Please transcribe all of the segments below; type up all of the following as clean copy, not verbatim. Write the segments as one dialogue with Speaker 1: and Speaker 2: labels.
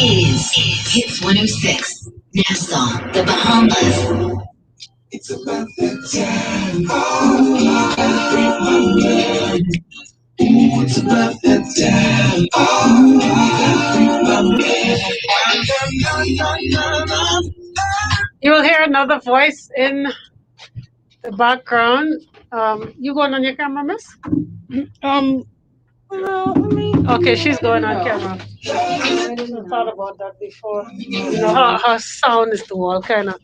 Speaker 1: is Hits 106, Nassau, the Bahamas. It's about that time. Oh, I break my mind. It's about that time. Oh, I break my mind. You will hear another voice in the background. You going on your camera, miss? No, okay, she's going on camera. I didn't thought about that before. You know, her sound is the wall, kind of.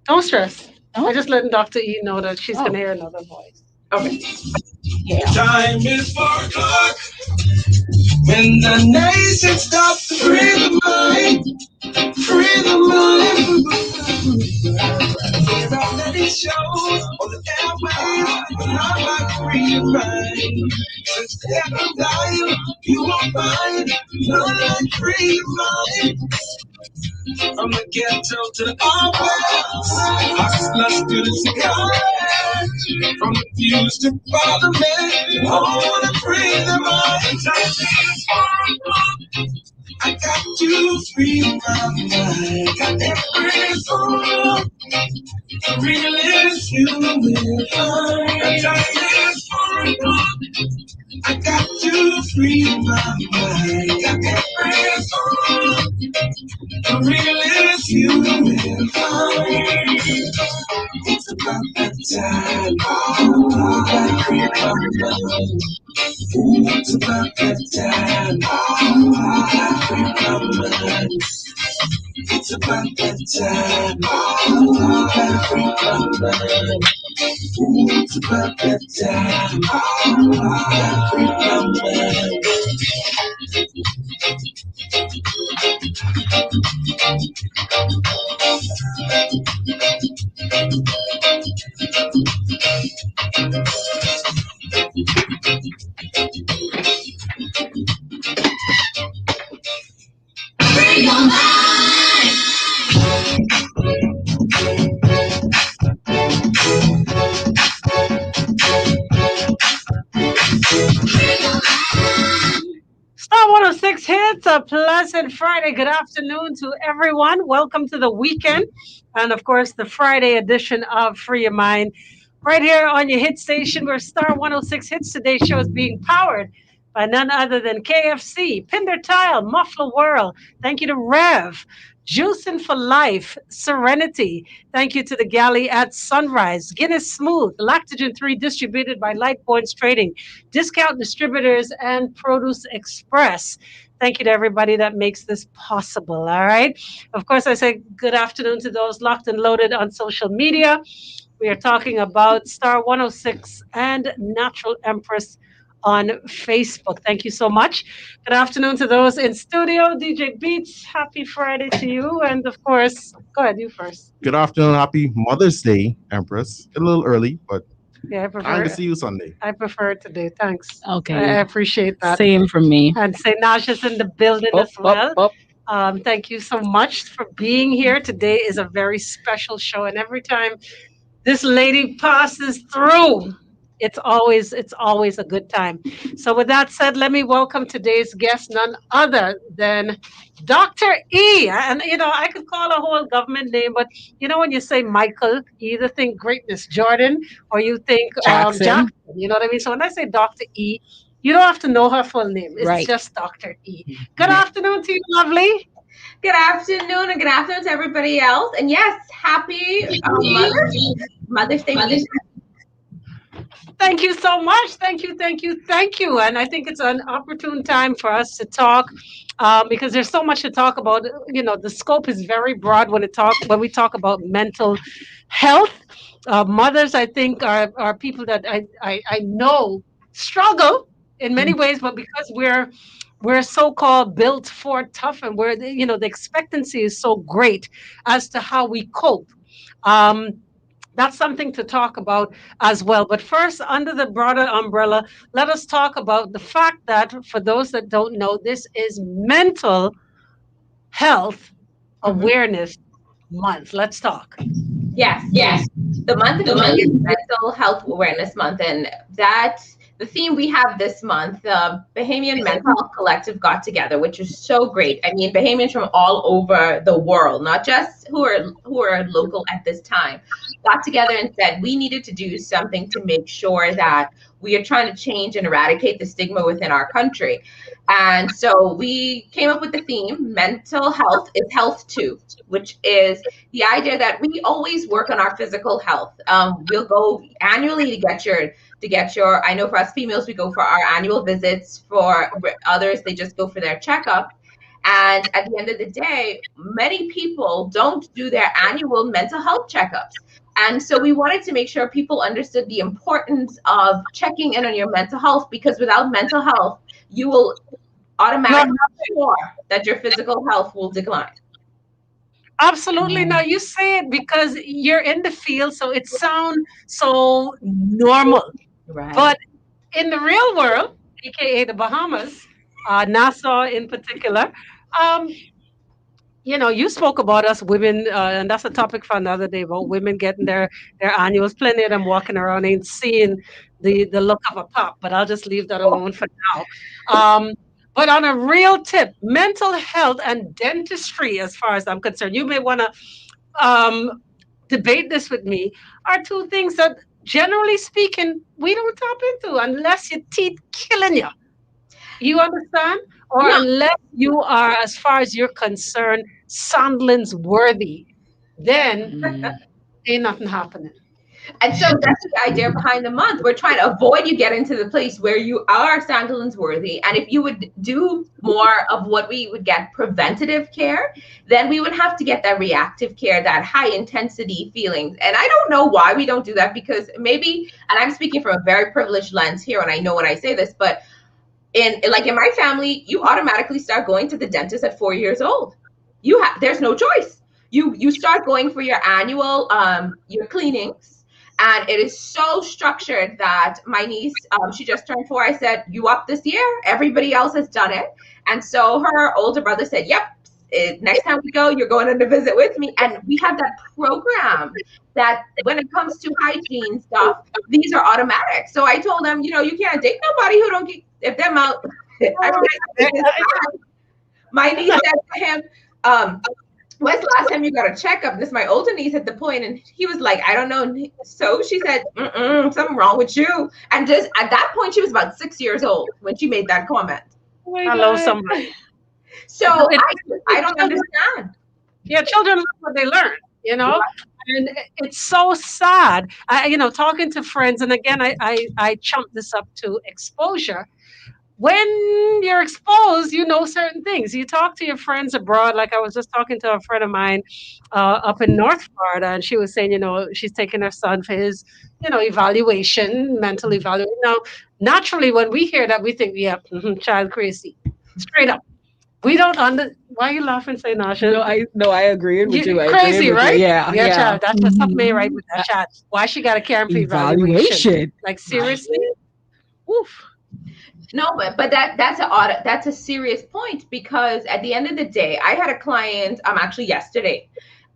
Speaker 1: Don't stress. I just letting Dr.E know that she's going to hear another voice. Okay. Yeah. Time is 4 o'clock when the nation stops to free the mind. Free the mind. That it shows on the airwaves, but I'm not free your mind. Since the end of time, you will find none like free your mind. From the ghetto to the office, hustlers to the sky. From the fuse to parliament, all wanna free their minds. I got to free my mind. Got every soul. The realest you will find. The time is for. I got to free my mind. Got every soul. The realest you will find. It's about that time. Oh, I free my mind. It's about that time. Oh, I free my mind. It's about that time. Oh, I free my mind. It's about that time. Oh, I free my mind. Free your mind. Star 106 hits a pleasant Friday. Good afternoon to everyone. Welcome to the weekend. And of course, the Friday edition of Free Your Mind. Right here on your hit station where Star 106 hits. Today's show is being powered by none other than KFC, Pinder Tile, Muffler World. Thank you to Rev, Juicing for Life, Serenity. Thank you to the galley at Sunrise, Guinness Smooth, Lactogen 3 distributed by Light Points Trading, Discount Distributors, and Produce Express. Thank you to everybody that makes this possible. All right. Of course, I say good afternoon to those locked and loaded on social media. We are talking about Star 106 and Natural Empress on Facebook. Thank you so much. Good afternoon to those in studio. DJ Beats, happy Friday to you. And of course, go ahead, you first.
Speaker 2: Good afternoon. Happy Mother's Day, Empress. A little early, but
Speaker 1: Yeah,
Speaker 2: time to see you Sunday.
Speaker 1: I prefer it today. Thanks.
Speaker 3: Okay.
Speaker 1: I appreciate that.
Speaker 3: Same for me.
Speaker 1: And St. Nasha's in the building as well. Thank you so much for being here. Today is a very special show, and every time this lady passes through, it's always a good time. So with that said, let me welcome today's guest, none other than Dr. E. And you know, I could call a whole government name, but you know when you say Michael, you either think greatness Jordan or you think Jackson. You know what I mean? So when I say Dr. E, you don't have to know her full name. It's just Dr. E. Good afternoon to you, lovely.
Speaker 4: Good afternoon, and good afternoon to everybody else. And yes, happy Mother's Day.
Speaker 1: Thank you so much. Thank you. And I think it's an opportune time for us to talk because there's so much to talk about. You know, the scope is very broad when we talk about mental health. Mothers, I think, are people that I know struggle in many ways, but because we're so-called built for tough, and the expectancy is so great as to how we cope. That's something to talk about as well. But first, under the broader umbrella, let us talk about the fact that for those that don't know, this is Mental Health Awareness Month. Let's talk.
Speaker 4: Yes. The month of May is Mental Health Awareness Month, and that the theme we have this month, the Bahamian Mental Health Collective got together, which is so great. I mean, Bahamians from all over the world, not just who are local at this time, got together and said we needed to do something to make sure that we are trying to change and eradicate the stigma within our country. And so we came up with the theme, mental health is health too, which is the idea that we always work on our physical health. We'll go annually to get your, I know for us females, we go for our annual visits. For others, they just go for their checkup. And at the end of the day, many people don't do their annual mental health checkups. And so we wanted to make sure people understood the importance of checking in on your mental health, because without mental health, you will automatically sure that your physical health will decline.
Speaker 1: Absolutely. Now you say it because you're in the field, so it sounds so normal.
Speaker 4: Right.
Speaker 1: But in the real world, aka the Bahamas, Nassau in particular, um, you spoke about us women, and that's a topic for another day about women getting their annuals. Plenty of them walking around ain't seeing the look of a pup, but I'll just leave that alone for now. But on a real tip, mental health and dentistry, as far as I'm concerned, you may want to debate this with me, are two things that, generally speaking, we don't tap into unless your teeth killing you. You understand? Or
Speaker 4: Yeah.
Speaker 1: unless you are, as far as you're concerned, Sandlin's worthy, then ain't nothing happening.
Speaker 4: And so that's the idea behind the month. We're trying to avoid you getting to the place where you are Sandilands worthy. And if you would do more of what we would get preventative care, then we would have to get that reactive care, that high intensity feelings. And I don't know why we don't do that, because maybe, and I'm speaking from a very privileged lens here, and I know when I say this, but in my family, you automatically start going to the dentist at 4 years old. There's no choice. You start going for your annual your cleanings. And it is so structured that my niece, she just turned 4. I said, you up this year? Everybody else has done it. And so her older brother said, yep, next time we go, you're going on a visit with me. And we have that program that when it comes to hygiene stuff, these are automatic. So I told them, you can't date nobody who don't get, if them out. My niece said to him, when's the last time you got a checkup? This is my older niece at the point, and he was like, I don't know. So she said, something wrong with you. And just at that point, she was about 6 years old when she made that comment.
Speaker 1: Hello, somebody.
Speaker 4: So I don't understand.
Speaker 1: Yeah, children learn what they learn, and it's so sad. Talking to friends, and again, I chump this up to exposure. When you're exposed, you know certain things. You talk to your friends abroad. Like I was just talking to a friend of mine up in North Florida, and she was saying, she's taking her son for his, evaluation, mental evaluation. Now, naturally, when we hear that, we think, yeah, child crazy. Straight up. We don't why are you laughing, say Nasha?
Speaker 3: No, I agree with you.
Speaker 1: Crazy, right?
Speaker 3: Yeah.
Speaker 1: Child. That's just something ain't right with that child. Why she got to carry him for evaluation? Like seriously? Oof.
Speaker 4: No, but that's a serious point, because at the end of the day, I had a client actually yesterday,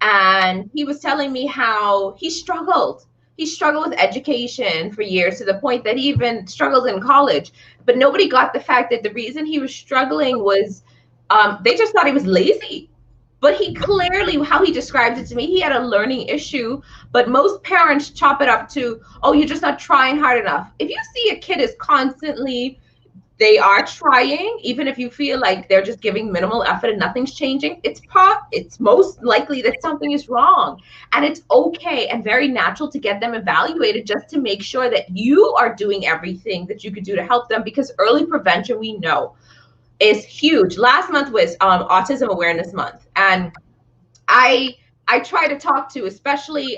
Speaker 4: and he was telling me how he struggled. He struggled with education for years, to the point that he even struggled in college. But nobody got the fact that the reason he was struggling was they just thought he was lazy. But he clearly, how he described it to me, he had a learning issue. But most parents chop it up to, oh, you're just not trying hard enough. If you see a kid is constantly, they are trying, even if you feel like they're just giving minimal effort and nothing's changing, it's most likely that something is wrong. And it's okay and very natural to get them evaluated, just to make sure that you are doing everything that you could do to help them, because early prevention, we know, is huge. Last month was Autism Awareness Month. And I try to talk to, especially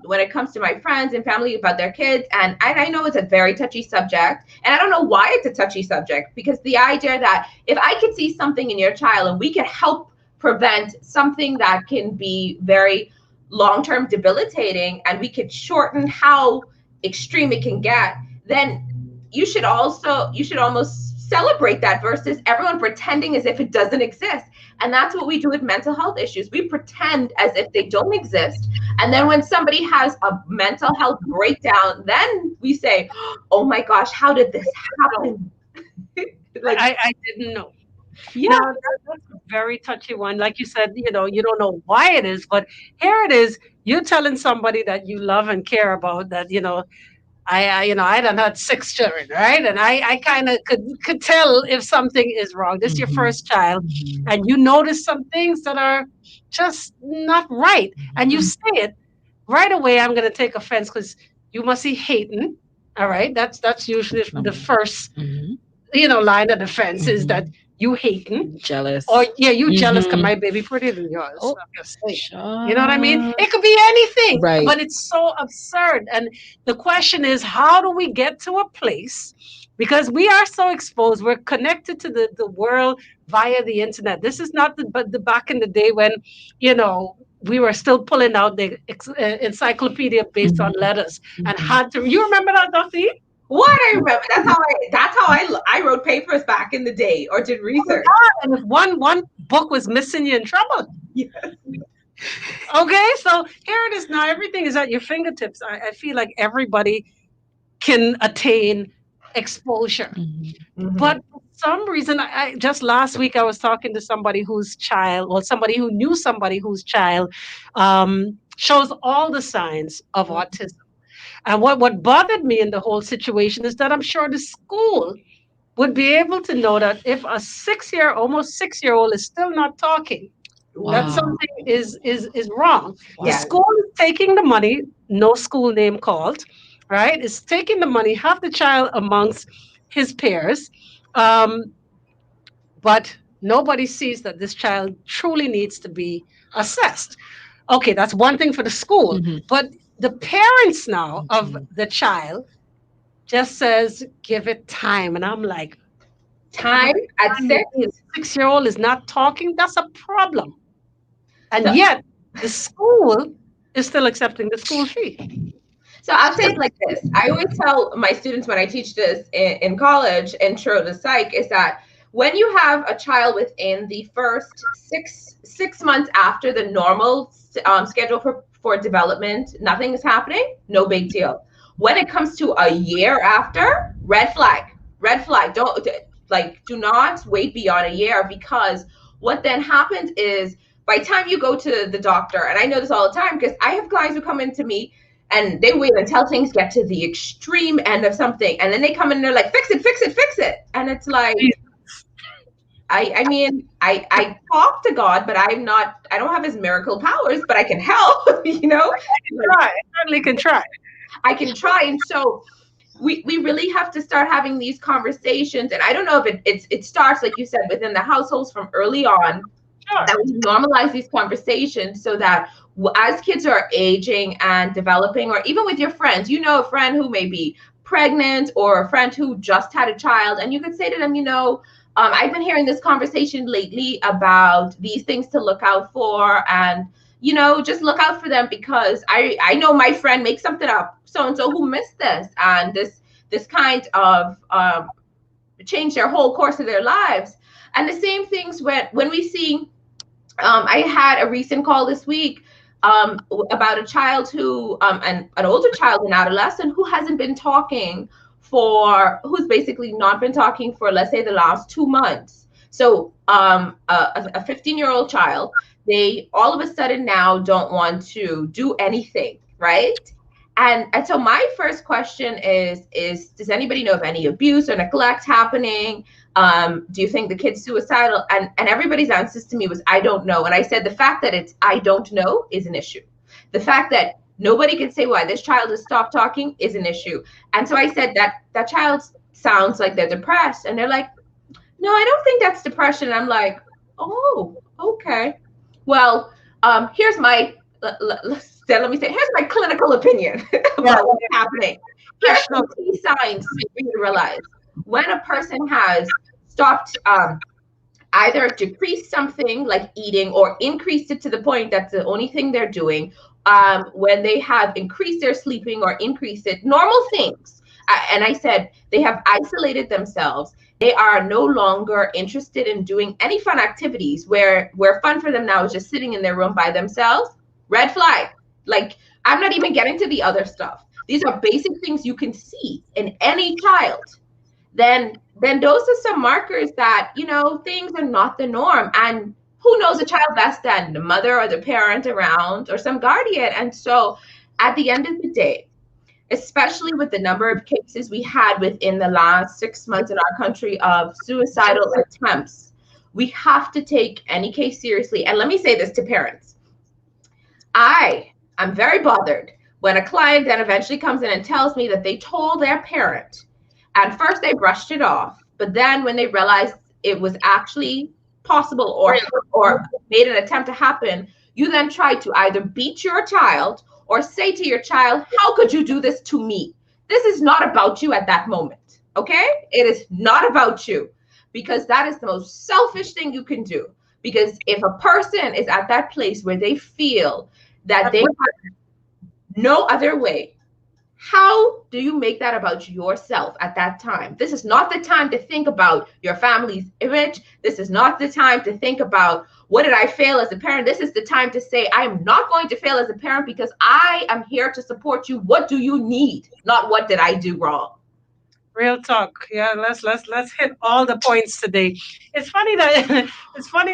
Speaker 4: when it comes to my friends and family, about their kids. And I know it's a very touchy subject. And I don't know why it's a touchy subject, because the idea that if I could see something in your child and we could help prevent something that can be very long-term debilitating, and we could shorten how extreme it can get, then you should almost celebrate that versus everyone pretending as if it doesn't exist. And that's what we do with mental health issues. We pretend as if they don't exist. And then when somebody has a mental health breakdown, then we say, oh my gosh, how did this happen?
Speaker 1: Like, I didn't know.
Speaker 4: Yeah.
Speaker 1: Now, that's a very touchy one. Like you said, you don't know why it is, but here it is. You're telling somebody that you love and care about that, I done had 6 children, right? And I kind of could tell if something is wrong. This is your first child, and you notice some things that are just not right, and you say it right away. I'm going to take offense because you must be hating. All right, that's usually the first line of defense is that you hating.
Speaker 3: Jealous.
Speaker 1: Or yeah, you jealous because my baby prettier than yours.
Speaker 3: Oh,
Speaker 1: obviously. You know what I mean? It could be anything,
Speaker 3: Right.
Speaker 1: but it's so absurd. And the question is, how do we get to a place? Because we are so exposed, we're connected to the world via the internet. This is not the back in the day when, we were still pulling out the encyclopedia based on letters and had to. You remember that, Dr.E?
Speaker 4: What I remember, that's how I wrote papers back in the day or did research.
Speaker 1: And if one book was missing, you're in trouble.
Speaker 4: Yes.
Speaker 1: Okay, so here it is now. Everything is at your fingertips. I feel like everybody can attain exposure. But for some reason, I just last week I was talking to somebody whose child, or somebody who knew somebody whose child shows all the signs of autism. And what bothered me in the whole situation is that I'm sure the school would be able to know that if a almost 6-year-old is still not talking, that something is wrong. The school is taking the money, no school name called, right? Is taking the money, have the child amongst his peers, but nobody sees that this child truly needs to be assessed. Okay, that's one thing for the school, but the parents now of the child just says, give it time. And I'm like,
Speaker 4: time at 6?
Speaker 1: 6-year-old is not talking. That's a problem. And yet the school is still accepting the school fee.
Speaker 4: So I'll say it like this. I always tell my students when I teach this in college, intro to psych, is that when you have a child within the first six months after the normal schedule for development, nothing is happening, no big deal. When it comes to a year after, red flag. Do not wait beyond a year, because what then happens is by the time you go to the doctor, and I know this all the time because I have clients who come into me and they wait until things get to the extreme end of something, and then they come in and they're like, fix it. And it's like, I mean, I talk to God, but I don't have his miracle powers, but I can help,
Speaker 1: I certainly can try.
Speaker 4: I can try. And so we really have to start having these conversations. And I don't know if it starts, like you said, within the households from early on, that we normalize these conversations so that as kids are aging and developing, or even with your friends, a friend who may be pregnant or a friend who just had a child, and you could say to them, I've been hearing this conversation lately about these things to look out for, and just look out for them because I know my friend makes something up, so and so who missed this, and this kind of changed their whole course of their lives. And the same things when we see, I had a recent call this week about a child who, an older child, an adolescent who hasn't been talking who's basically not been talking for, let's say, the last 2 months. So a 15-year-old child, they all of a sudden now don't want to do anything, right? And so my first question is does anybody know of any abuse or neglect happening? Do you think the kid's suicidal? And everybody's answers to me was, I don't know. And I said, the fact that it's I don't know is an issue. The fact that nobody can say why this child has stopped talking is an issue. And so I said that child sounds like they're depressed. And they're like, no, I don't think that's depression. And I'm like, oh, okay. Well, here's my, let me say, here's my clinical opinion about what's happening. Here's some key signs for you to realize. When a person has stopped, either decreased something like eating or increased it to the point that's the only thing they're doing, when they have increased their sleeping or increased it, normal things. And I said, they have isolated themselves. they are no longer interested in doing any fun activities where fun for them now is just sitting in their room by themselves. Red flag. Like, I'm not even getting to the other stuff. These are basic things you can see in any child. Then those are some markers that, things are not the norm. And who knows a child best than the mother or the parent around or some guardian? And so at the end of the day, especially with the number of cases we had within the last 6 months in our country of suicidal attempts, we have to take any case seriously. And let me say this to parents. I'm very bothered when a client then eventually comes in and tells me that they told their parent, and first they brushed it off, but then when they realized it was actually possible or made an attempt to happen, you then try to either beat your child or say to your child, how could you do this to me? This is not about you at that moment, okay? It is not about you, because that is the most selfish thing you can do. Because if a person is at that place where they feel that they have no other way, how do you make that about yourself at that time? This is not the time to think about your family's image. This is not the time to think about, what did I fail as a parent? This is the time to say, I am not going to fail as a parent because I am here to support you. What do you need? Not what did I do wrong?
Speaker 1: Real talk. Yeah, let's hit all the points today. It's funny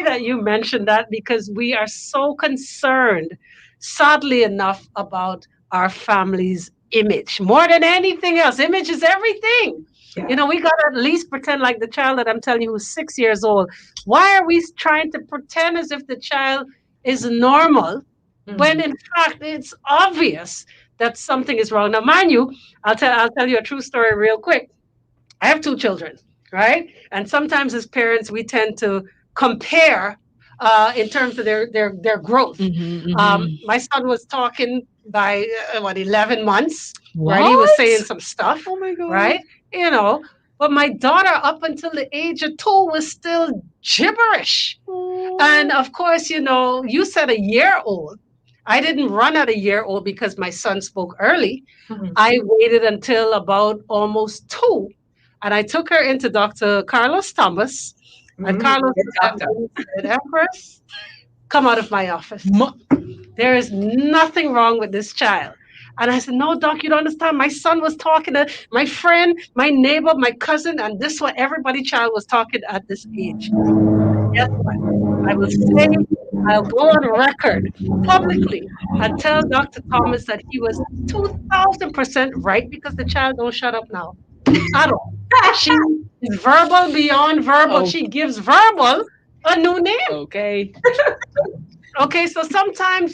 Speaker 1: that you mentioned that, because we are so concerned, sadly enough, about our family's image more than anything else. Image is everything.
Speaker 4: Yeah.
Speaker 1: We got to at least pretend like the child that I'm telling you who's 6 years old. Why are we trying to pretend as if the child is normal when in fact it's obvious that something is wrong? Now, mind you, I'll tell you a true story real quick. I have 2 children, right? And sometimes as parents, we tend to compare in terms of their growth. My son was talking by 11 months, right? He was saying some stuff,
Speaker 3: Oh my God.
Speaker 1: right? But my daughter, up until the age of 2, was still gibberish. And of course, you said a year old. I didn't run at a year old because my son spoke early. I waited until about almost 2. And I took her into Dr. Carlos Thomas. And Carlos said, Empress, come out of my office. There is nothing wrong with this child. And I said, no, doc, you don't understand. My son was talking to my friend, my neighbor, my cousin, and this is what everybody child was talking at this age. Guess what? I will say, I'll go on record publicly and tell Dr. Thomas that he was 2,000% right, because the child don't shut up now at all. She is verbal beyond verbal.
Speaker 3: Oh.
Speaker 1: She gives verbal a new name.
Speaker 3: Okay.
Speaker 1: Okay, so sometimes,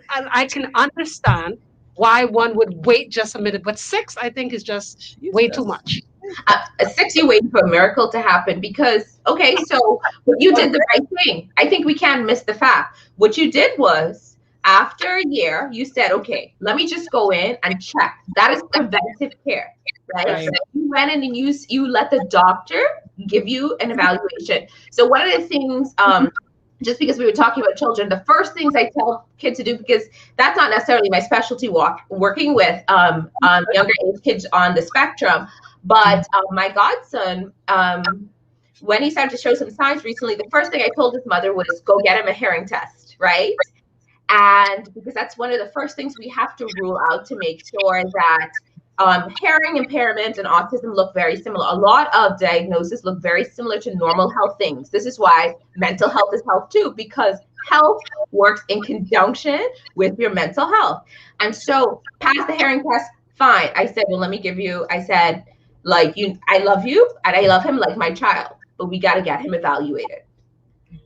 Speaker 1: I can understand why one would wait just a minute, but 6, I think, is just way too much.
Speaker 4: 6, you wait for a miracle to happen because, okay, so you did the right thing. I think we can't miss the fact. What you did was, after a year, you said, okay, let me just go in and check. That is preventive care, right? So you went in and you let the doctor give you an evaluation. So one of the things, just because we were talking about children, the first things I tell kids to do, because that's not necessarily my specialty, working with younger age kids on the spectrum, but my godson, when he started to show some signs recently, the first thing I told his mother was go get him a hearing test, right? And because that's one of the first things we have to rule out to make sure that hearing impairment and autism look very similar. A lot of diagnoses look very similar to normal health things. This is why mental health is health too, because health works in conjunction with your mental health. And so pass the hearing test, fine. I said, well, let me give you, I said, I love you and I love him like my child, but we got to get him evaluated.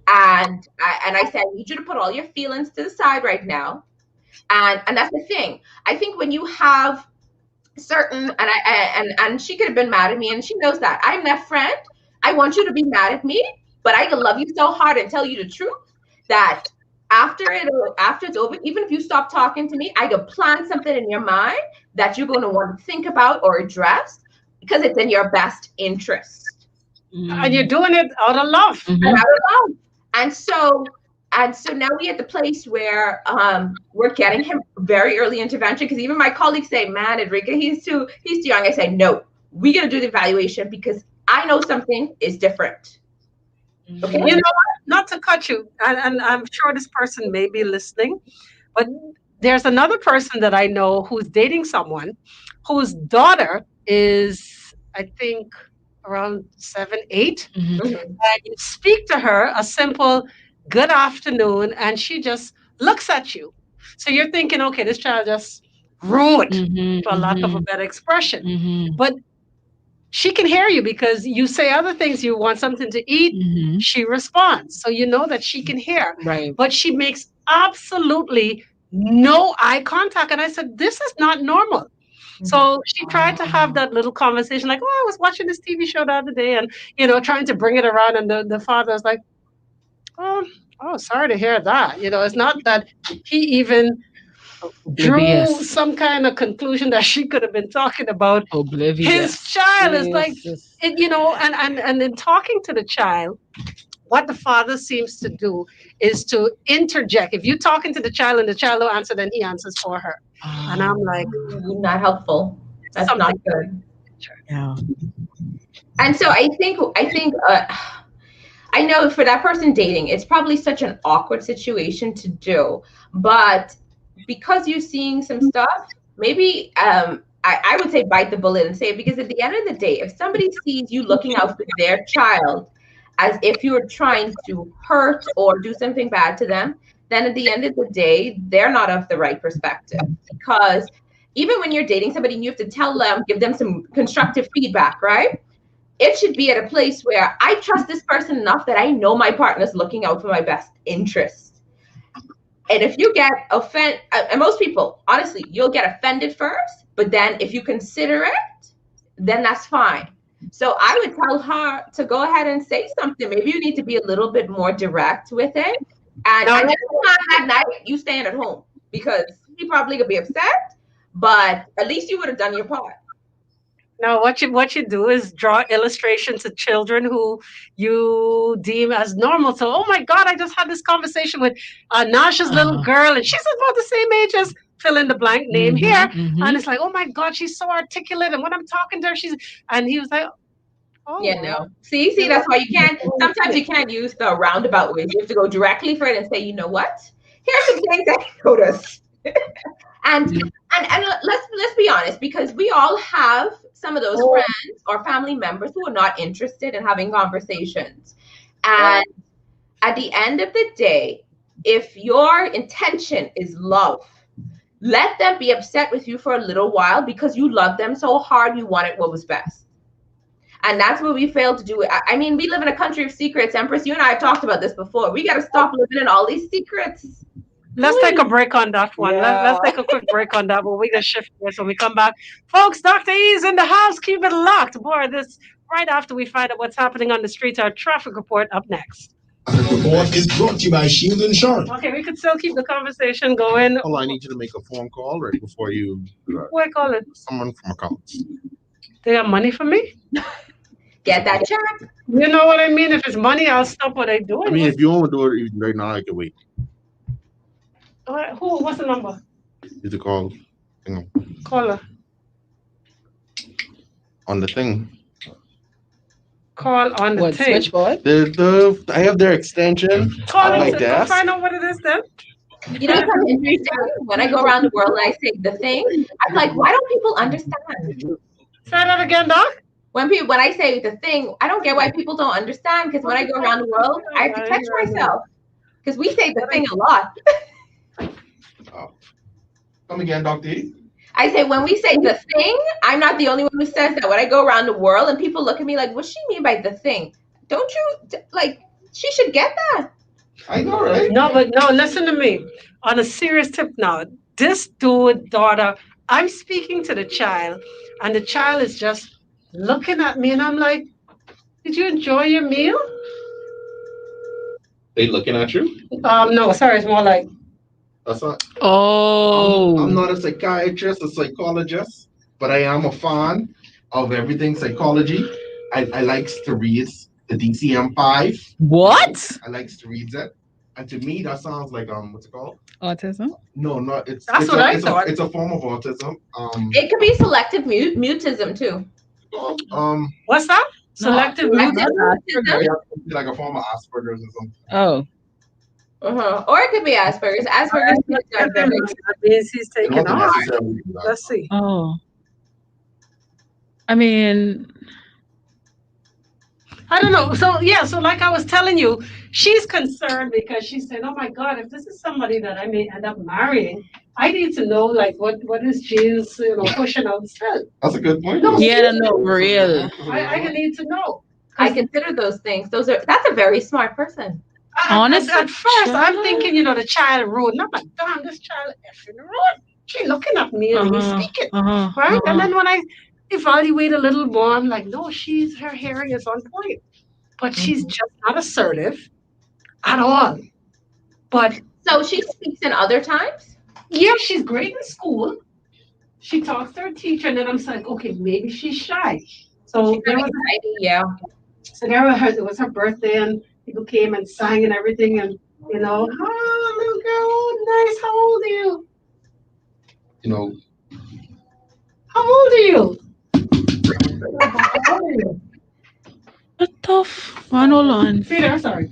Speaker 4: And I said, I need you to put all your feelings to the side right now. And that's the thing. I think when you have certain, and she could have been mad at me, and she knows that I'm that friend. I want you to be mad at me, but I can love you so hard and tell you the truth that after it's over, even if you stop talking to me, I could plant something in your mind that you're going to want to think about or address because it's in your best interest.
Speaker 1: And you're doing it out of love.
Speaker 4: And out of love. And so now we're at the place where we're getting him very early intervention, because even my colleagues say, man, Enrique, he's too young. I say, no, we're going to do the evaluation because I know something is different. Okay.
Speaker 1: You know what? Not to cut you, and I'm sure this person may be listening, but there's another person that I know who's dating someone whose daughter is, I think, around 7, 8.
Speaker 3: Mhm.
Speaker 4: Mhm.
Speaker 1: And you speak to her a simple good afternoon, and she just looks at you. So you're thinking, okay, this child just rude,
Speaker 3: Mhm.
Speaker 1: for lack of a
Speaker 3: Mhm.
Speaker 1: better expression.
Speaker 3: Mhm.
Speaker 1: But she can hear you because you say other things. You want something to eat,
Speaker 3: Mhm.
Speaker 1: she responds. So you know that she can hear.
Speaker 3: Right.
Speaker 1: But she makes absolutely no eye contact. And I said, this is not normal. So she tried to have that little conversation, like, oh, I was watching this TV show the other day, and trying to bring it around. And the father was like, oh, oh, sorry to hear that. It's not that he even drew
Speaker 3: Oblivious.
Speaker 1: some kind of conclusion that she could have been talking about his
Speaker 3: Oblivious.
Speaker 1: child. Is like
Speaker 3: Jesus.
Speaker 1: it, and in talking to the child, what the father seems to do is to interject. If you're talking to the child and the child will answer, then he answers for her. And I'm like,
Speaker 4: Not helpful. That's not
Speaker 1: something.
Speaker 4: good.
Speaker 3: Yeah.
Speaker 4: And so I think I know for that person dating, it's probably such an awkward situation to do. But because you're seeing some stuff, maybe I would say bite the bullet and say it, because at the end of the day, if somebody sees you looking out for their child as if you were trying to hurt or do something bad to them, then at the end of the day, they're not of the right perspective. Because even when you're dating somebody, you have to tell them, give them some constructive feedback, right? It should be at a place where I trust this person enough that I know my partner's looking out for my best interest. And if you get offended, and most people, honestly, you'll get offended first, but then if you consider it, then that's fine. So I would tell her to go ahead and say something. Maybe you need to be a little bit more direct with it. And
Speaker 1: Now,
Speaker 4: I just that night you staying at home, because he probably could be upset, but at least you would have done your part.
Speaker 1: now, what you do is draw illustrations to children who you deem as normal. So, oh my God, I just had this conversation with Nasha's little
Speaker 3: Uh-huh.
Speaker 1: girl, and she's about the same age as fill in the blank name here.
Speaker 3: Mhm.
Speaker 1: And
Speaker 3: Mhm.
Speaker 1: it's like, oh my God, she's so articulate. And when I'm talking to her, and he was like, oh,
Speaker 4: Yeah,
Speaker 1: well,
Speaker 4: no. See, that's why you can't. Sometimes
Speaker 1: yeah.
Speaker 4: you can't use the roundabout ways. You have to go directly for it and say, you know what? Here's some things I noticed. And let's be honest, because we all have some of those friends or family members who are not interested in having conversations. And at the end of the day, if your intention is love, let them be upset with you for a little while because you love them so hard, you wanted what was best. And that's what we fail to do. I mean, we live in a country of secrets. Empress, you and I have talked about this before. We got to stop living in all these secrets.
Speaker 1: Let's take a break on that one. Let's take a quick break on that one. We're going to shift gears when we come back. Folks, Dr. E is in the house. Keep it locked. Boy, this right after we find out what's happening on the streets. Our traffic report up next.
Speaker 5: Report is brought to you by Shield Insurance.
Speaker 1: Okay, we could still keep the conversation going.
Speaker 2: Hold on, I need you to make a phone call right before you.
Speaker 1: Who I call it?
Speaker 2: Someone from accounts.
Speaker 1: They got money for me?
Speaker 4: Get that check.
Speaker 1: You know what I mean? If it's money, I'll stop what I'm doing.
Speaker 2: I mean, if you want to do it right now, I can wait.
Speaker 1: Who? What's the number?
Speaker 2: You to call
Speaker 1: Call her.
Speaker 2: on the thing.
Speaker 1: Call on the
Speaker 3: What
Speaker 1: thing.
Speaker 3: switchboard?
Speaker 2: I have their extension
Speaker 1: Call
Speaker 2: on my
Speaker 1: it. Go
Speaker 2: desk.
Speaker 1: find out what it is then.
Speaker 4: You know, it's interesting. When I go around the world and I say the thing, I'm like, why don't people understand?
Speaker 1: Say that again, Doc.
Speaker 4: When I say the thing, I don't get why people don't understand. Because when I go around the world, I have to catch myself. Because we say the thing a lot.
Speaker 2: Come again, Dr.E.
Speaker 4: I say when we say the thing, I'm not the only one who says that. When I go around the world and people look at me like, what's she mean by the thing? Don't you like? She should get that.
Speaker 2: I know, right?
Speaker 1: No, but no, listen to me. On a serious tip now, this dude, daughter, I'm speaking to the child, and the child is just looking at me, and I'm like, did you enjoy your meal?
Speaker 2: They looking at you?
Speaker 1: No, sorry, it's more like,
Speaker 2: That's not.
Speaker 3: Oh.
Speaker 2: I'm not a psychiatrist, a psychologist, but I am a fan of everything psychology. I likes to read the DCM-5.
Speaker 3: What?
Speaker 2: I likes to read it, and to me that sounds like what's it called?
Speaker 3: Autism?
Speaker 2: No,
Speaker 1: That's what I thought.
Speaker 2: It's a form of autism.
Speaker 4: It could be selective mutism too.
Speaker 1: What's that? Selective
Speaker 3: not
Speaker 1: mutism.
Speaker 3: Asperger's.
Speaker 2: Yeah, like a form of Asperger's or something.
Speaker 3: Oh,
Speaker 4: Or it could be Asperger's. Asperger's is
Speaker 1: That
Speaker 4: diabetic.
Speaker 1: means he's
Speaker 2: It
Speaker 1: taking
Speaker 2: wasn't
Speaker 1: off.
Speaker 2: necessarily that.
Speaker 1: Let's see.
Speaker 3: oh. I mean,
Speaker 1: I don't know. So yeah, so like I was telling you, she's concerned because she said, "Oh my God, if this is somebody that I may end up marrying, I need to know like what is Jean's pushing out still.
Speaker 2: That's a good point.
Speaker 1: No,
Speaker 3: yeah, no, for real.
Speaker 1: I need to know.
Speaker 4: I consider those things. That's a very smart person.
Speaker 3: Honestly,
Speaker 1: At first, I'm
Speaker 3: child.
Speaker 1: thinking, the child rude. I'm like, damn, this child effing rude. She looking at me and me speaking, right? And then when I evaluate a little more, I'm like, no, her hearing is on point, but she's just not assertive at all. But
Speaker 4: So she speaks in other times?
Speaker 1: yeah, she's great in school. She talks to her teacher, and then I'm like, okay, maybe she's shy. So there was,
Speaker 4: Yeah.
Speaker 1: it was her birthday, and people came and sang and everything, and oh, little girl, nice. How old are you?
Speaker 2: You know,
Speaker 1: How old are you?
Speaker 3: What the f? Hold on.
Speaker 1: See there, sorry.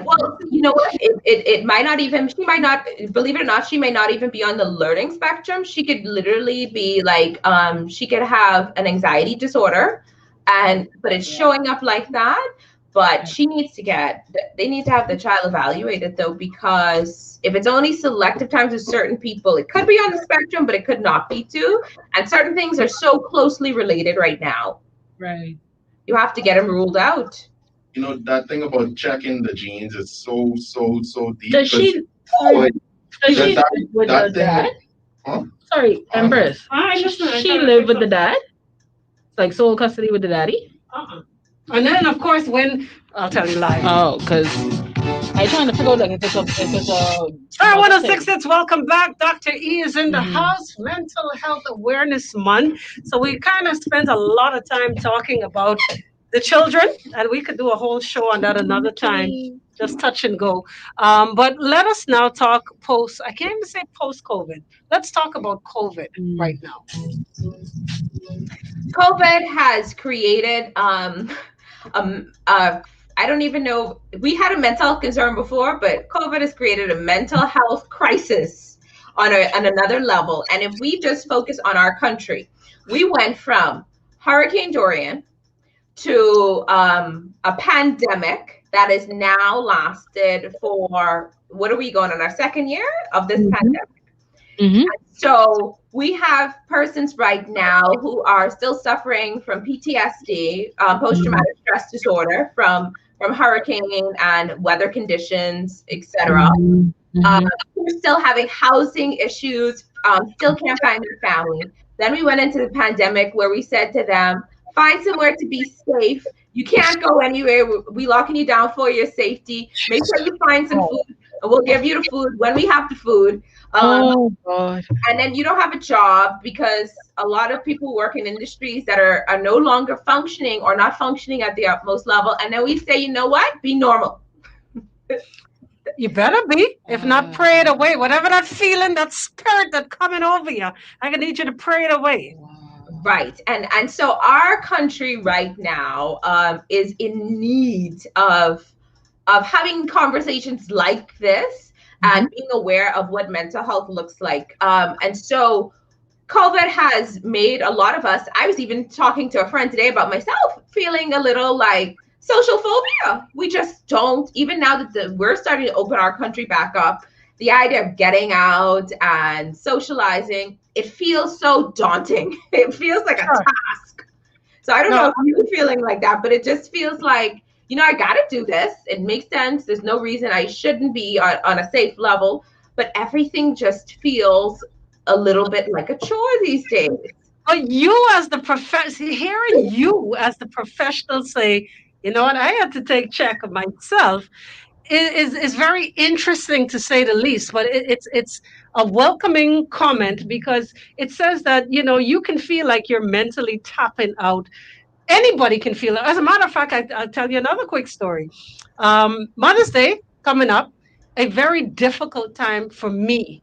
Speaker 4: Well, you know what? It might not even, she might not, believe it or not, she may not even be on the learning spectrum. She could literally be like, she could have an anxiety disorder, but it's showing up like that. But they need to have the child evaluated though, because if it's only selective times with certain people, it could be on the spectrum, but it could not be too. And certain things are so closely related right now.
Speaker 3: Right.
Speaker 4: You have to get them ruled out.
Speaker 2: That thing about checking the genes is so deep.
Speaker 3: Does she?
Speaker 2: Boy,
Speaker 3: Does she
Speaker 2: that-
Speaker 3: live with
Speaker 2: that
Speaker 3: the
Speaker 2: thing-
Speaker 3: dad?
Speaker 2: Huh?
Speaker 3: Sorry, Empress. She lived with the dad, like sole custody with the daddy.
Speaker 1: And then, of course, when I'll tell you live.
Speaker 3: Oh, because I trying to figure out like if it's a
Speaker 1: Star 106, it's welcome back. Dr.E is in the
Speaker 3: Mhm.
Speaker 1: house, Mental Health Awareness Month. So we kind of spent a lot of time talking about the children, and we could do a whole show on that another time, just touch and go. But let us now talk I can't even say post-COVID. Let's talk about COVID right now.
Speaker 4: COVID has created I don't even know, we had a mental health concern before, but COVID has created a mental health crisis on another level. And if we just focus on our country, we went from Hurricane Dorian to a pandemic that is now lasted for, what are we going on, our second year of this pandemic?
Speaker 3: Mm-hmm.
Speaker 4: So we have persons right now who are still suffering from PTSD, post-traumatic stress disorder from hurricane and weather conditions, etc. We're still having housing issues, still can't find their family. Then we went into the pandemic where we said to them, find somewhere to be safe. You can't go anywhere. We're locking you down for your safety. Make sure you find some food, and we'll give you the food when we have the food.
Speaker 3: Oh God.
Speaker 4: And then you don't have a job because a lot of people work in industries that are no longer functioning or not functioning at the utmost level. And then we say, you know what? Be normal.
Speaker 1: You better be. If not, pray it away. Whatever that feeling, that spirit that's coming over you, I need you to pray it away.
Speaker 4: Right. And so our country right now is in need of having conversations like this and being aware of what mental health looks like. And so COVID has made a lot of us, I was even talking to a friend today about myself, feeling a little like social phobia. We just don't, even now that we're starting to open our country back up, the idea of getting out and socializing, it feels so daunting. It feels like a task. So I don't know if you're feeling like that, but it just feels like, I got to do this. It makes sense. There's no reason I shouldn't be on a safe level, but everything just feels a little bit like a chore these days.
Speaker 1: But you as the hearing you as the professional say, you know what, I had to take check of myself is very interesting to say the least. But it's a welcoming comment because it says that, you can feel like you're mentally tapping out. Anybody can feel it. As a matter of fact, I'll tell you another quick story. Mother's Day coming up, a very difficult time for me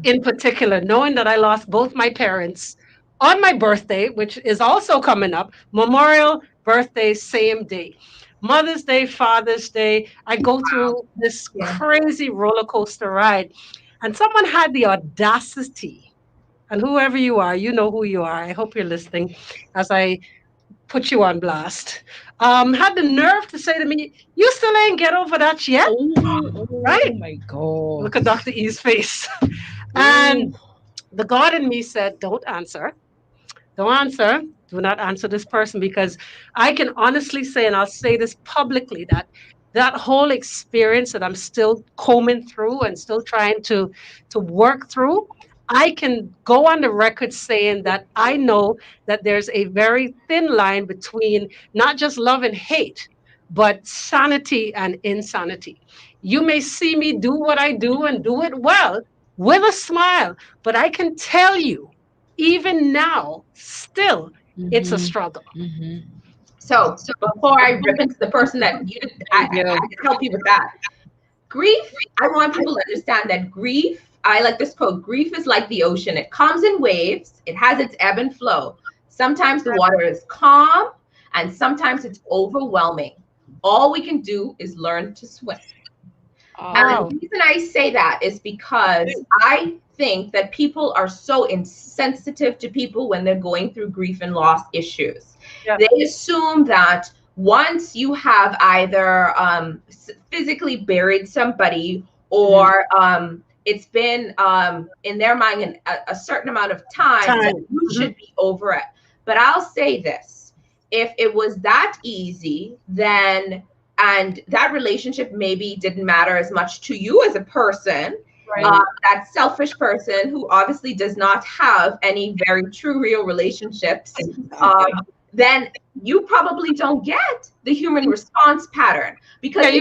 Speaker 1: in particular, knowing that I lost both my parents on my birthday, which is also coming up, Memorial birthday, same day. Mother's Day, Father's Day, I go through this
Speaker 4: Yeah.
Speaker 1: crazy roller coaster ride. And someone had the audacity, and whoever you are, you know who you are. I hope you're listening as I put you on blast. Had the nerve to say to me, "You still ain't get over that yet?"
Speaker 3: Oh
Speaker 1: Right?
Speaker 3: my god.
Speaker 1: Look at Dr. E's face.
Speaker 3: Ooh.
Speaker 1: And the God in me said, "Don't answer. Don't answer. Do not answer this person," because I can honestly say, and I'll say this publicly, that that whole experience that I'm still combing through and still trying to work through, I can go on the record saying that I know that there's a very thin line between not just love and hate, but sanity and insanity. You may see me do what I do and do it well with a smile, but I can tell you even now, still, it's a struggle.
Speaker 4: So before I rip into the person that you, I can help you with that. Grief, I want people to understand that grief, I like this quote, grief is like the ocean. It comes in waves, it has its ebb and flow. Sometimes the water is calm and sometimes it's overwhelming. All we can do is learn to swim. And the reason I say that is because I think that people are so insensitive to people when they're going through grief and loss issues.
Speaker 1: Yeah.
Speaker 4: They assume that once you have either physically buried somebody or it's been in their mind a certain amount of time that you should be over it. But I'll say this, if it was that easy, then and that relationship maybe didn't matter as much to you as a person, that selfish person who obviously does not have any very true real relationships, then you probably don't get the human response pattern, because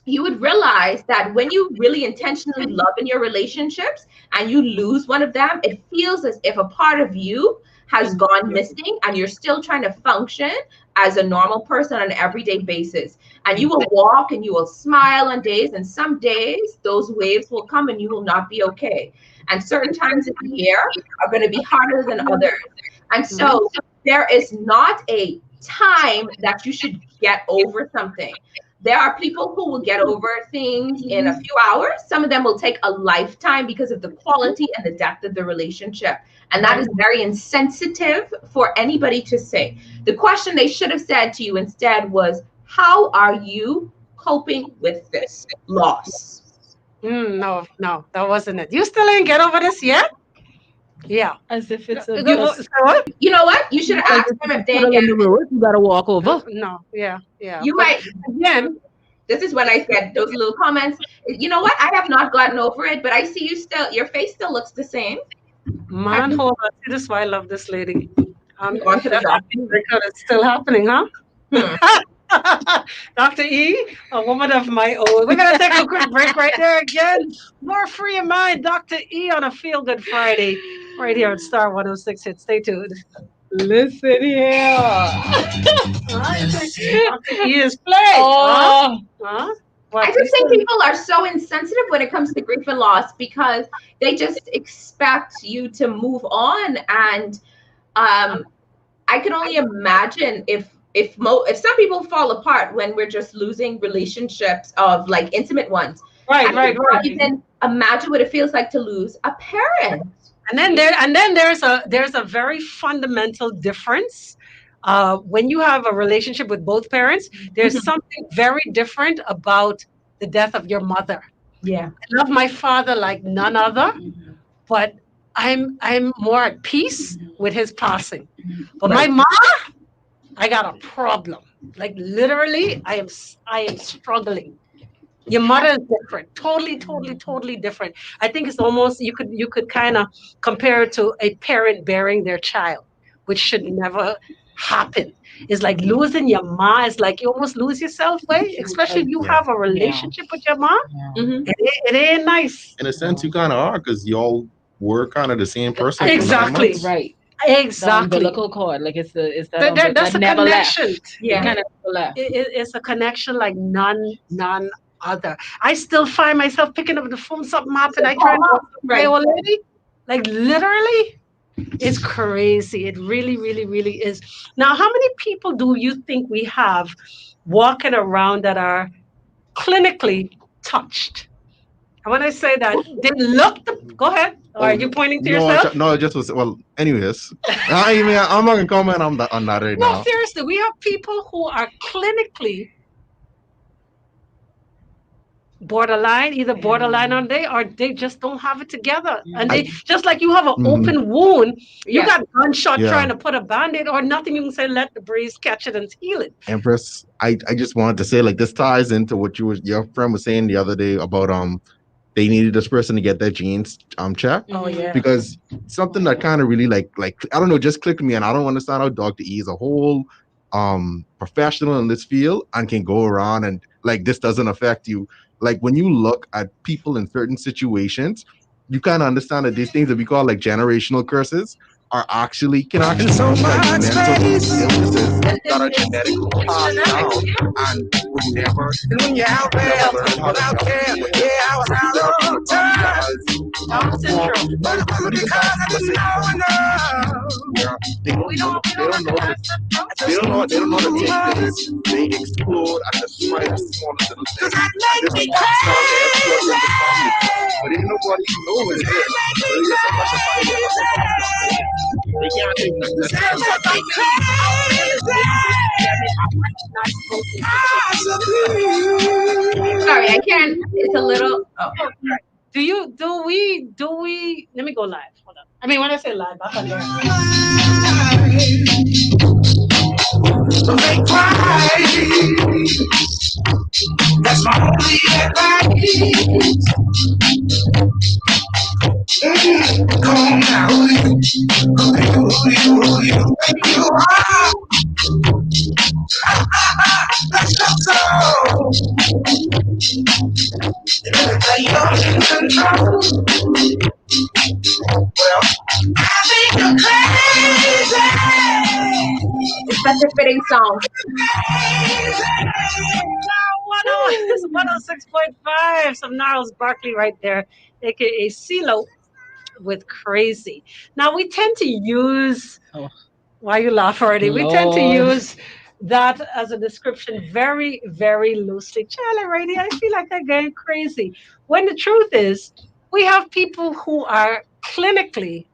Speaker 4: you would realize that when you really intentionally love in your relationships and you lose one of them, it feels as if a part of you has gone missing and you're still trying to function as a normal person on an everyday basis. And you will walk and you will smile on days, and some days those waves will come and you will not be okay. And certain times of the year are going to be harder than others. And so there is not a time that you should get over something. There are people who will get over things in a few hours. Some of them will take a lifetime because of the quality and the depth of the relationship. And that is very insensitive for anybody to say. The question they should have said to you instead was, how are you coping with this loss?
Speaker 1: No, that wasn't it. You still ain't get over this yet? Yeah.
Speaker 3: As if it's a
Speaker 4: you know what? You should have asked them if they get
Speaker 3: the road, you gotta walk over.
Speaker 1: No, yeah.
Speaker 4: You might again. This is when I said those little comments. You know what? I have not gotten over it, but I see you still. Your face still looks the same.
Speaker 1: Man, hold on. See, this is why I love this lady. It's still happening, huh? Dr. E, a woman of my own. We're going to take a quick break right there again. More Free Your Mind, Dr. E on a Feel Good Friday, right here on Star 106 Hit. Stay tuned.
Speaker 3: Listen here.
Speaker 1: Dr. E is playing.
Speaker 4: I just think people are so insensitive when it comes to grief and loss because they just expect you to move on. And I can only imagine if some people fall apart when we're just losing relationships of like intimate ones. Right. You can imagine what it feels like to lose a parent.
Speaker 1: And then there's a very fundamental difference. When you have a relationship with both parents, there's something very different about the death of your mother.
Speaker 4: Yeah.
Speaker 1: I love my father like none other, but I'm more at peace with his passing. But my mom, I got a problem. Like literally, I am struggling. Your mother is different, totally different. I think it's almost you could kind of compare it to a parent burying their child, which should never happen. It's like losing your mom. It's like you almost lose yourself, right? Especially if you have a relationship with your mom. It ain't nice.
Speaker 6: In a sense, you kind of are because y'all were kind of the same person.
Speaker 1: Exactly.
Speaker 3: Right.
Speaker 1: Exactly.
Speaker 3: The umbilical cord, like it's
Speaker 1: that's a
Speaker 3: never
Speaker 1: connection.
Speaker 3: Left.
Speaker 4: Yeah.
Speaker 3: Kind of left.
Speaker 1: It's a connection like none other. I still find myself picking up the phone, something happened. I try to my old lady, like literally. It's crazy. It really, really, really is. Now, how many people do you think we have walking around that are clinically touched? And when I say that, they look go ahead. Or are
Speaker 6: Oh
Speaker 1: you pointing to
Speaker 6: no,
Speaker 1: yourself?
Speaker 6: no, I just was well. Anyways, I mean, I'm not gonna comment on that right
Speaker 1: No,
Speaker 6: now.
Speaker 1: seriously, we have people who are clinically borderline, either borderline on they or they just don't have it together. And
Speaker 6: I
Speaker 1: they just like you have an
Speaker 6: mhm,
Speaker 1: open wound, you
Speaker 4: Yes.
Speaker 1: got gunshot
Speaker 6: yeah,
Speaker 1: trying to put a band-aid or nothing, you can say let the breeze catch it and heal it.
Speaker 6: Empress. I just wanted to say like this ties into what your friend was saying the other day about they needed this person to get their genes checked
Speaker 1: Oh yeah.
Speaker 6: because something that kind of really like I don't know just clicked me and I don't understand how Dr. E is a whole professional in this field and can go around and like this doesn't affect you. Like when you look at people in certain situations, you kind of understand that these things that we call like generational curses are actually can actually
Speaker 5: So
Speaker 6: be like
Speaker 5: much
Speaker 6: mental
Speaker 5: space.
Speaker 6: illnesses that are genetically
Speaker 4: It's
Speaker 6: passed
Speaker 4: genetic.
Speaker 6: down and would never
Speaker 5: And when you're out there
Speaker 6: learn how to
Speaker 5: without
Speaker 6: jump
Speaker 5: care,
Speaker 6: when
Speaker 5: yeah, I was out all the time.
Speaker 1: Down
Speaker 6: well,
Speaker 1: syndrome.
Speaker 5: But only
Speaker 6: even
Speaker 5: because
Speaker 6: that,
Speaker 5: I
Speaker 6: let's
Speaker 5: didn't
Speaker 6: say
Speaker 5: know enough.
Speaker 6: yeah, they don't know how to
Speaker 5: I just
Speaker 6: they don't know how to
Speaker 5: knew
Speaker 6: take things.
Speaker 5: us.
Speaker 6: They explode at the smallest little
Speaker 5: Cause
Speaker 6: thing,
Speaker 5: that
Speaker 6: and
Speaker 5: make
Speaker 6: this
Speaker 5: me
Speaker 6: passed down to everybody in the family.
Speaker 5: crazy.
Speaker 6: But ain't nobody knows this. So they just brush aside it. That's what I'm saying. They can't take that. That's
Speaker 5: That
Speaker 6: just
Speaker 5: make me crazy.
Speaker 4: Sorry, I
Speaker 5: Possibly.
Speaker 4: can't. It's a little. Oh,
Speaker 1: Do we let me go live. Hold on. I mean when I say live, back on there.
Speaker 5: They cry. That's my only advice. Come on now, who you are? Let's go. Everything you're in control. Well, I think you're
Speaker 4: it's such a fitting song.
Speaker 1: It's 106.5. Some Gnarls Barkley right there, aka CeeLo with Crazy. Now we tend to use
Speaker 3: Oh,
Speaker 1: why you laugh already? We tend to
Speaker 3: Lord.
Speaker 1: use that as a description very, very loosely. Charlie Rady, I feel like I'm going crazy. When the truth is, we have people who are clinically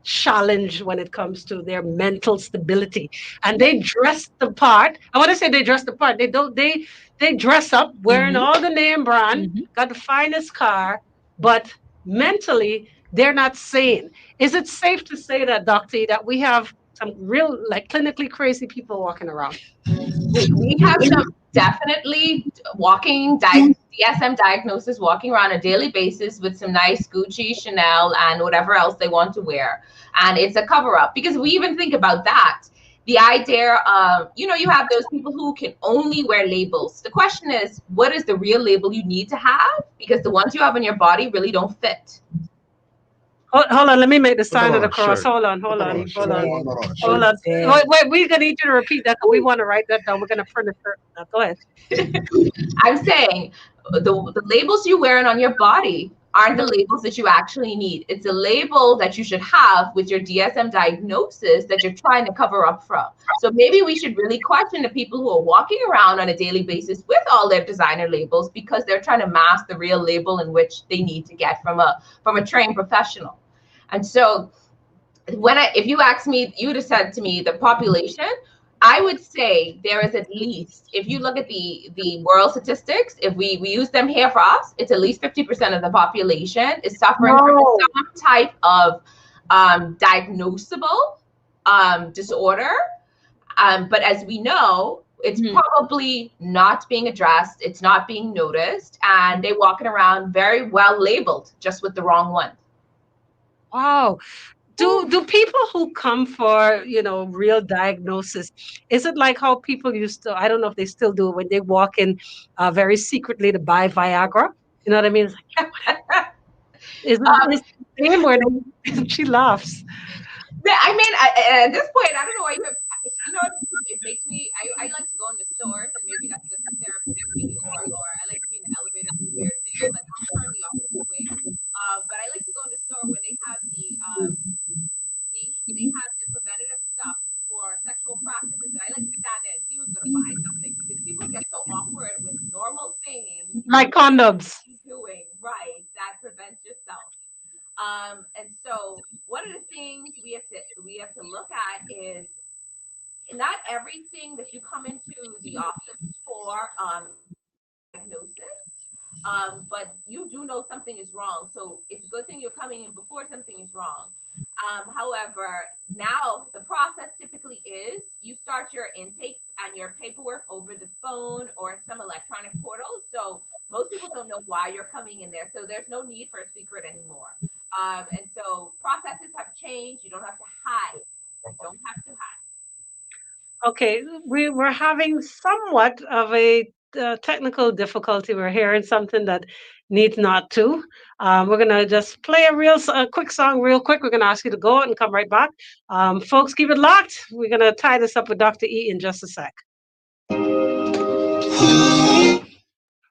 Speaker 1: challenged when it comes to their mental stability. And they dress the part. I want to say they dress the part. They don't they dress up wearing
Speaker 3: Mhm.
Speaker 1: all the name brand,
Speaker 3: Mhm.
Speaker 1: got the finest car, but mentally they're not sane. Is it safe to say that, Doctor, E, that we have some real, like clinically crazy people walking around?
Speaker 4: We have some definitely walking DSM diagnosis walking around a daily basis with some nice Gucci, Chanel, and whatever else they want to wear. And it's a cover up because we even think about that. The idea of, you have those people who can only wear labels. The question is, what is the real label you need to have? Because the ones you have on your body really don't fit.
Speaker 1: Hold on, let me make the
Speaker 6: put that
Speaker 1: sign of
Speaker 6: on
Speaker 1: the
Speaker 6: a
Speaker 1: cross.
Speaker 6: shirt.
Speaker 1: Hold on,
Speaker 6: Put
Speaker 1: hold
Speaker 6: that on
Speaker 1: on,
Speaker 6: a
Speaker 1: hold
Speaker 6: shirt.
Speaker 1: on,
Speaker 6: Put that on a
Speaker 1: hold
Speaker 6: shirt.
Speaker 1: on. Wait, wait, we're gonna need you to repeat that because we want to write that down. We're gonna print a shirt. Now, go ahead.
Speaker 4: I'm saying the labels you're wearing on your body aren't the labels that you actually need. It's a label that you should have with your DSM diagnosis that you're trying to cover up from. So maybe we should really question the people who are walking around on a daily basis with all their designer labels because they're trying to mask the real label in which they need to get from a trained professional. And so if you ask me, you would have said to me the population. I would say there is at least, if you look at the world statistics, if we use them here for us, it's at least 50% of the population is suffering from
Speaker 1: No.
Speaker 4: some type of diagnosable disorder. But as we know, it's probably not being addressed, it's not being noticed, and they're walking around very well labeled, just with the wrong one.
Speaker 1: Wow. Do people who come for real diagnosis, is it like how people used to, I don't know if they still do it, when they walk in very secretly to buy Viagra? You know what I mean? It's like, is it the same where she laughs?
Speaker 4: Yeah, I mean, at this point, I don't know why it makes me. I like to go into stores, and maybe that's just the therapist in me, or I like to be in the elevator and do weird things. Like I'll turn the opposite way. But I like to go in the store when they have the
Speaker 1: Like condoms.
Speaker 4: doing right that prevents yourself. And so one of the things we have to look at is not everything that you come into the office for diagnosis, but you do know something is wrong. So it's a good thing you're coming in before something is wrong. However, now the process typically is you start your intake and your paperwork over the phone or some electronic portal. So most people don't know why you're coming in there. So there's no need for a secret anymore. And so processes have changed. You don't have to hide. You don't have to hide.
Speaker 1: Okay, we were having somewhat of a technical difficulty. We're hearing something that needs not to. We're gonna just play a quick song, real quick. We're gonna ask you to go out and come right back. Folks, keep it locked. We're gonna tie this up with Dr. E in just a sec.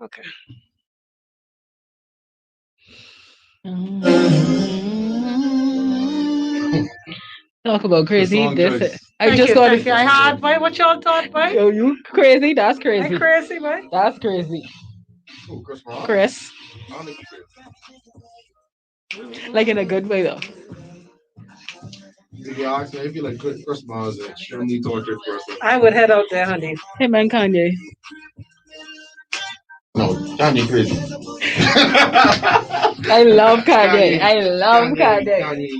Speaker 1: Okay.
Speaker 3: Talk about crazy.
Speaker 2: song
Speaker 3: This
Speaker 2: choice.
Speaker 3: I
Speaker 1: Thank
Speaker 3: just
Speaker 1: you,
Speaker 3: got
Speaker 1: thank you. I had boy, what y'all thought, boy?
Speaker 3: Yo, you crazy? That's
Speaker 1: I
Speaker 3: crazy.
Speaker 1: crazy, boy.
Speaker 3: That's crazy.
Speaker 2: Oh, Chris Rock?
Speaker 3: Chris,
Speaker 2: I don't think Chris.
Speaker 3: like in a good way though.
Speaker 2: If you ask me, I feel like Chris Brown is an extremely tortured person.
Speaker 1: I would head out there, honey.
Speaker 3: Hey man, Kanye.
Speaker 2: No, Kanye crazy.
Speaker 3: I love Kanye. I love Kanye.
Speaker 2: Kanye.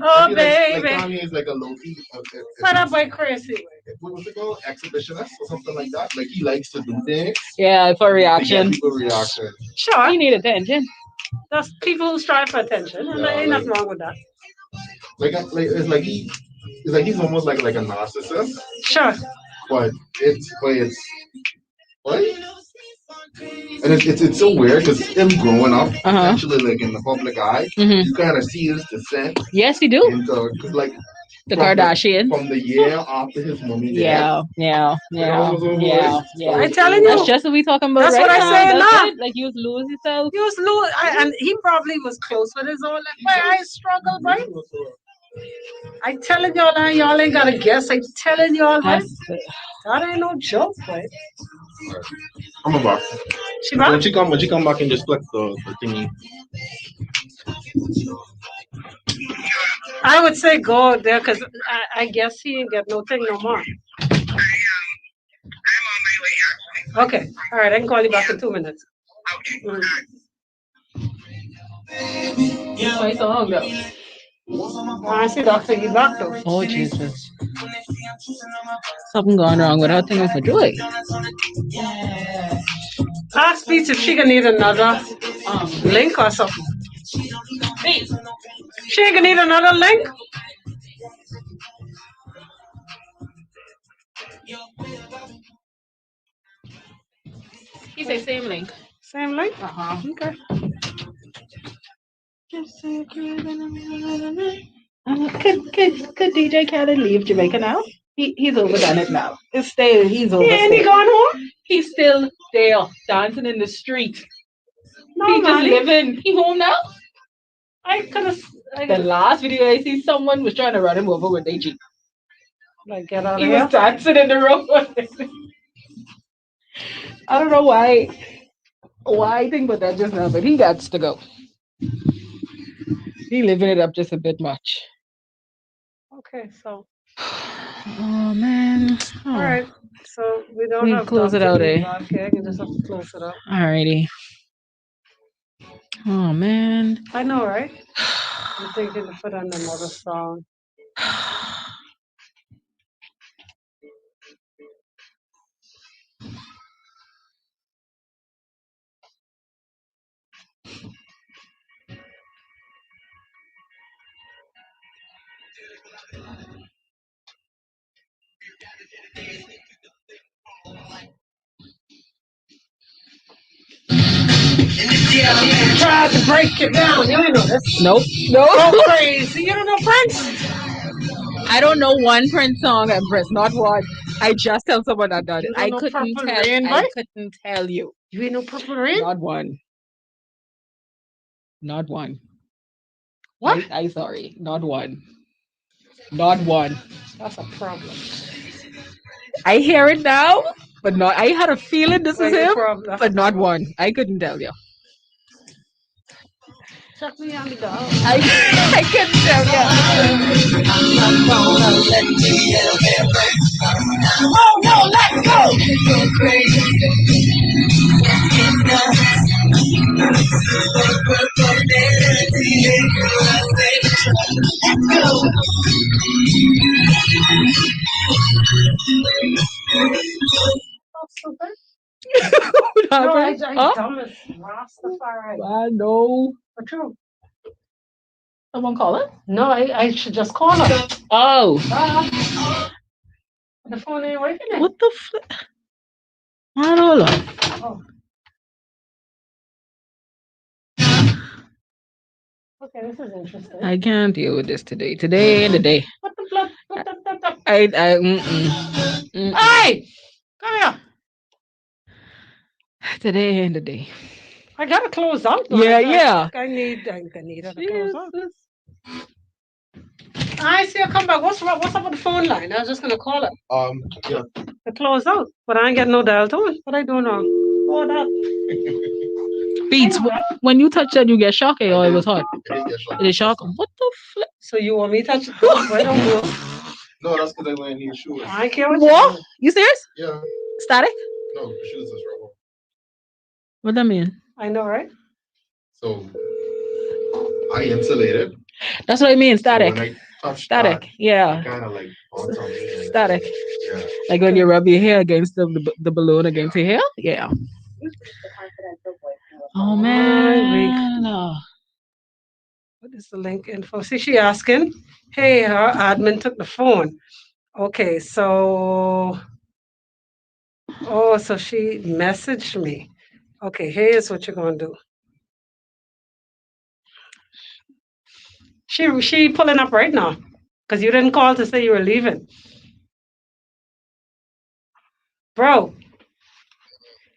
Speaker 1: Oh,
Speaker 2: I feel like
Speaker 1: baby.
Speaker 2: Kanye is like a low-key.
Speaker 1: What up, boy, crazy?
Speaker 2: What was it called? Exhibitionist or something like that. Like he likes to do things
Speaker 3: Yeah, for
Speaker 2: to get
Speaker 3: reaction.
Speaker 2: people reaction.
Speaker 1: Sure.
Speaker 3: You need attention.
Speaker 1: That's people who strive for attention, and
Speaker 2: Yeah,
Speaker 1: there ain't
Speaker 2: like-
Speaker 1: nothing wrong with that.
Speaker 2: It's like he's almost like a narcissist,
Speaker 1: Sure.
Speaker 2: but it's what? And it's so weird because him growing up, actually like in the public eye, you kind of see his descent
Speaker 3: Yes, you do.
Speaker 2: into like
Speaker 3: The
Speaker 2: from
Speaker 3: Kardashians.
Speaker 2: from the year after his mommy
Speaker 3: Yeah.
Speaker 1: I'm telling you.
Speaker 3: That's just what we talking about
Speaker 1: That's
Speaker 3: right
Speaker 1: what I
Speaker 3: now.
Speaker 1: say
Speaker 3: That's
Speaker 1: now.
Speaker 3: it. Like you lose yourself.
Speaker 1: He was Louis, and he probably was close with his own. Like, boy, I struggle, boy. I telling y'all ain't got to guess. I'm telling y'all, boy. That ain't no joke, boy.
Speaker 2: I'm about.
Speaker 1: She back?
Speaker 2: When she come back and just click the thingy.
Speaker 1: I would say go out there because I guess he ain't get no thing no more. Okay, all right. I can call you back in 2 minutes. Mm.
Speaker 3: My song though.
Speaker 1: I see Dr. E back though.
Speaker 3: Oh Jesus. Something going wrong with her thing for joy.
Speaker 1: Ask Beats if she can need another link or something. She ain't gonna need another link.
Speaker 3: He say same link.
Speaker 1: Same link?
Speaker 3: Okay. Could DJ Khaled leave Jamaica now? He's overdone it now. He's over.
Speaker 1: Ain't he gone home?
Speaker 3: He's still there, dancing in the street.
Speaker 1: No,
Speaker 3: He just
Speaker 1: man.
Speaker 3: living. He home now?
Speaker 1: I could have.
Speaker 3: The last video I see, someone was trying to run him over with their Jeep.
Speaker 1: Like, get out
Speaker 3: He
Speaker 1: of
Speaker 3: was
Speaker 1: here.
Speaker 3: dancing in the road. I don't know why I think about that just now, but he got to go. He living it up just a bit much.
Speaker 1: Okay, so.
Speaker 3: Oh man. Oh.
Speaker 1: All right. So we don't
Speaker 3: We
Speaker 1: have
Speaker 3: close it
Speaker 1: Dr.
Speaker 3: out,
Speaker 1: E
Speaker 3: eh?
Speaker 1: back. Okay, I can just have to close it out.
Speaker 3: Alrighty. Oh man.
Speaker 1: I know, right? I'm thinking to put on another song. Try to break it down. You ain't know this.
Speaker 3: Nope.
Speaker 1: Go crazy. You don't know Prince?
Speaker 3: I don't know one Prince song and Prince, not one. I just tell someone that done it.
Speaker 1: You don't
Speaker 3: I
Speaker 1: know
Speaker 3: couldn't
Speaker 1: Purple
Speaker 3: tell.
Speaker 1: Rain,
Speaker 3: I
Speaker 1: boy?
Speaker 3: couldn't tell you.
Speaker 1: You ain't know Purple Rain?
Speaker 3: Not one. Not one.
Speaker 1: What?
Speaker 3: I sorry. Not one. Not one.
Speaker 1: That's a problem.
Speaker 3: I hear it now. but not. I had a feeling this is
Speaker 1: Wait, no
Speaker 3: him,
Speaker 1: problem. That's
Speaker 3: but
Speaker 1: the
Speaker 3: not
Speaker 1: problem.
Speaker 3: one. I couldn't tell you.
Speaker 1: Check me on the dog.
Speaker 3: I couldn't tell you.
Speaker 5: Oh no, let go.
Speaker 1: Oh, super.
Speaker 3: What
Speaker 1: No,
Speaker 3: happened?
Speaker 1: I
Speaker 3: Huh?
Speaker 1: dumb as Rastafari.
Speaker 3: I know.
Speaker 1: But true.
Speaker 3: Someone call it?
Speaker 1: No, I should just call her.
Speaker 3: Oh.
Speaker 1: The phone ain't working. Then.
Speaker 3: What the flip? I don't know.
Speaker 1: Oh. Okay, this is interesting.
Speaker 3: I can't deal with this today. Today and the day.
Speaker 1: What the blood? What?
Speaker 3: Hey!
Speaker 1: Come here.
Speaker 3: Today and the day.
Speaker 1: I gotta close out. Though.
Speaker 3: Yeah.
Speaker 1: I need her to close out. I see her come back. What's up with the phone line? I was just gonna call her
Speaker 6: Yeah.
Speaker 1: to close out, but I ain't getting no dial tone. What I doing wrong? Oh, that.
Speaker 3: Beats, when you touch that, you get shocked, or it was hot? It is shock. What the flip?
Speaker 1: So you want me to touch it? Why don't you?
Speaker 2: No, that's because I wearing these shoes.
Speaker 1: I care what
Speaker 3: What? You serious?
Speaker 2: Yeah.
Speaker 3: Static?
Speaker 2: No, the shoes is rubber.
Speaker 3: What that mean?
Speaker 1: I know, right?
Speaker 2: So I insulated.
Speaker 3: That's what I mean.
Speaker 2: So
Speaker 3: Static.
Speaker 2: when I touch
Speaker 3: Static.
Speaker 2: that,
Speaker 3: Yeah.
Speaker 2: kind of like bounce on me. And
Speaker 3: Static.
Speaker 2: yeah.
Speaker 3: Like when you rub your hair against the balloon against your hair? Yeah. Oh, man.
Speaker 1: What is the link info? See, she asking. Hey, her admin took the phone. Okay, so. Oh, so she messaged me. Okay, here's what you're gonna do. She pulling up right now because you didn't call to say you were leaving, bro.